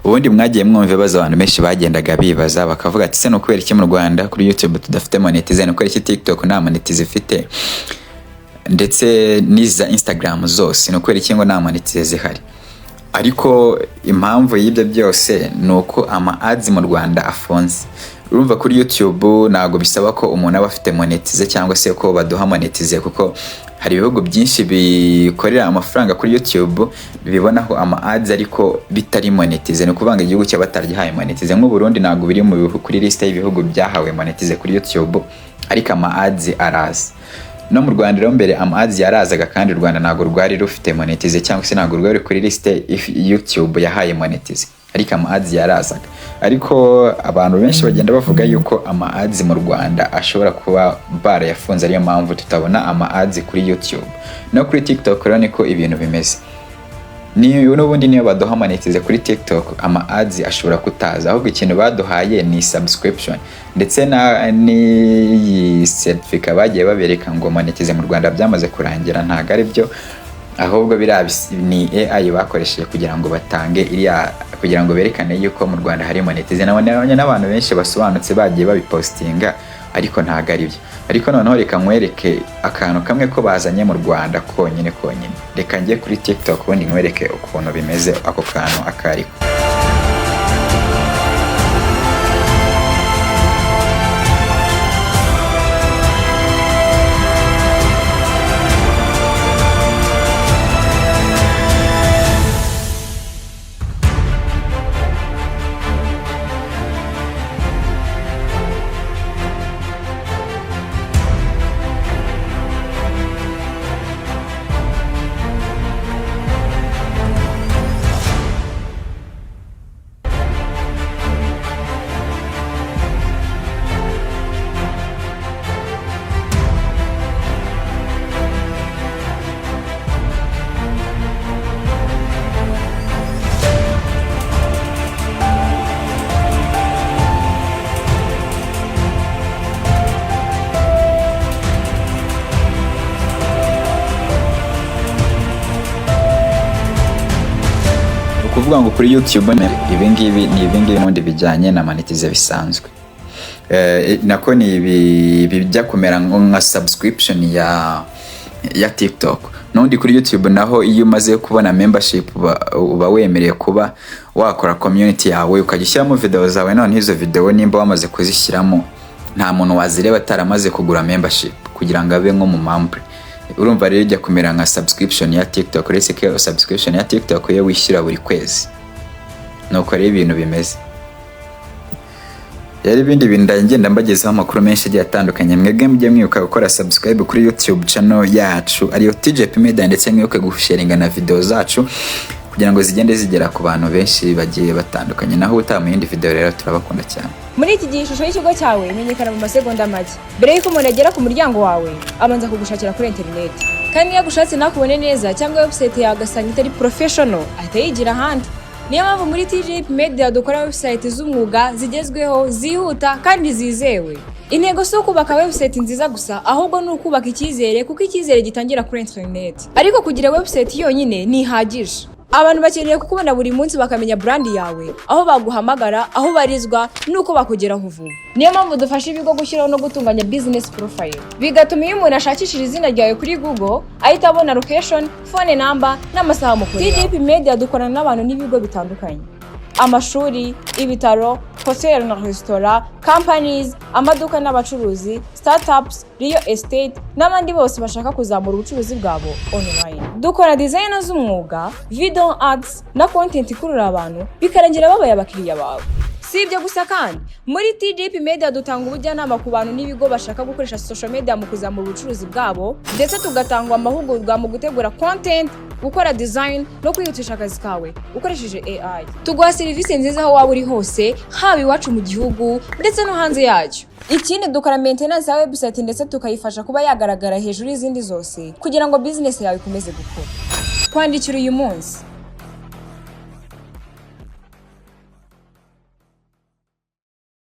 ubundi mwagiye mwumva baza abantu benshi bagendaga bibaza bakavuga ati se no kwera iki mu Rwanda kuri YouTube tudafite monetize, no kwera iki TikTok nta monetize ifite, ndetse n'iza Instagram zose no kwera iki ngo nta monetize zihari. Ariko impamvu y'ibyo byose nuko ama ads mu Rwanda afonze. Urumva kuri YouTube nago bisaba ko umuntu aba afite monetize cyangwa se ko baduha monetize, kuko hari ibihugu byinshi bikorera amafaranga kuri YouTube bibonaho ama ads ariko bitari monetize, no kuvanga igihugu cy'abataryihaye monetize. Nk'u Burundi nago biri mu bihugu kuri liste y'ibihugu byahawe monetize kuri YouTube, ariko ama ads araza. No mu Rwanda rero mbere ama ads yarazaga, kandi Rwanda nago rwari rufite monetize cyangwa se nago rwari kuri liste YouTube yahaye monetize, ariko ama ads yarazaga. Ariko abantu benshi bagenda bavuga yuko ama ads mu Rwanda ashobora kuba barayafunze, ariyo mpamvu tutabona ama ads kuri YouTube. No kuri TikTok rero niko ibintu bimeze. N'ubundi niyo baduha monetize kuri TikTok ama ads ashobora kutaza, ahubwo ikintu baduhaye ni subscription, ndetse ni certificate bagiye babereka ngo monetize mu Rwanda byamaze kurangira. Ntago ari byo, ahubwo ni AI bakoresheje kugira ngo batange iriya, kugira ngo berekane yuko mu Rwanda hari monetize. Nabonye n'abantu benshi basobanutse bagiye babipostinga, ariko ntago ari byo. Ariko noneho reka nkwereke akantu kamwe ko bazanye mu Rwanda konyine. Reka njye kuri TikTok ubundi nkwereke ukuntu bimeze ako kantu akariko. Kuvuga ngo kuri YouTube ibingibi ni ibingibi mundi bijyanye na monetize bisanzwe. Nako ni bijya kumera nka subscription ya TikTok. Nundi kuri YouTube naho iyo umaze kubona membership uba wemereye kuba wakora community yawe, ukajishyiramo video zawe. None izo video nimba wamaze kuzishyiramo nta muntu wazireba ataramaze kugura membership kugira ngo abe nko mu member. Urumva rero ijya kumera nka subscription ya TikTok. Uretse ko subscription ya TikTok yo wishyura buri kwezi. Nuko rero ibintu bimeze. Yari ibindi ngenda mbagezaho amakuru menshi agiye atandukanye. Mwebwe mujye mwibuka gukora subscribe kuri YouTube channel yacu ariyo TJP Media, ndetse mwibuke gusharinga na video zacu kugira ngo zigende zigera ku bantu benshi bagiye batandukanye. Naho utaha mu yindi video rero turabakunda cyane. Muri iki gihe ishusho y'ikigo cyawe imenyekana mu masegonda make. Mbere y'uko umuntu agera ku muryango wawe abanza kugushakira kuri internet, kandi iyo agushatse nakubone neza cyangwa website yawe agasanga itari professional ahita yigira ahandi. Niyo mpamvu muri TJP Media dukora website z'umwuga zigezweho, zihuta kandi zizewe. Intego si ukubaka website nziza gusa, ahubwo ni ukubaka icyizere, kuko icyizere gitangira kuri internet. Ariko kugira website yonyine ntihagije. Abantu bakeneye kukubona buri munsi bakamenya brand yawe, aho baguhamagara, aho barizwa, nuko bakugeraho vuba. Niyo mpamvu dufasha ibigo gushyiraho no gutunganya business profile, bigatuma iyo umuntu ashakishije izina ryawe kuri Google ahita abona location, phone number n'amasaha mukorera. TJP Media dukorana n'abantu n'ibigo bitandukanye: amashuri, ibitaro, hotel na restaurant, companies, amaduka n'abacuruzi, startups, real estate n'abandi bose bashaka kuzamura ubucuruzi bwabo online. Dukora design z'umwuga, video ads na content ikurura abantu bikarangira babaye abakiriya bawe. Si ibyo gusa kandi, muri TJP Media dutanga ubujyanama ku bantu n'ibigo bashaka gukoresha social media mu kuzamura ubucuruzi bwabo, ndetse tugatanga amahugurwa mu gutegura content, gukora design no kwihutisha akazi kawe ukoresheje AI. Tuguha serivisi nziza aho waba uri hose, haba iwacu mu gihugu ndetse no hanze yacyo. Ikindi dukora maintenance ya website ndetse tukayifasha kuba yagaragara hejuru y'izindi zose kugira ngo business yawe ikomeze gukura. Kwandikira uyu munsi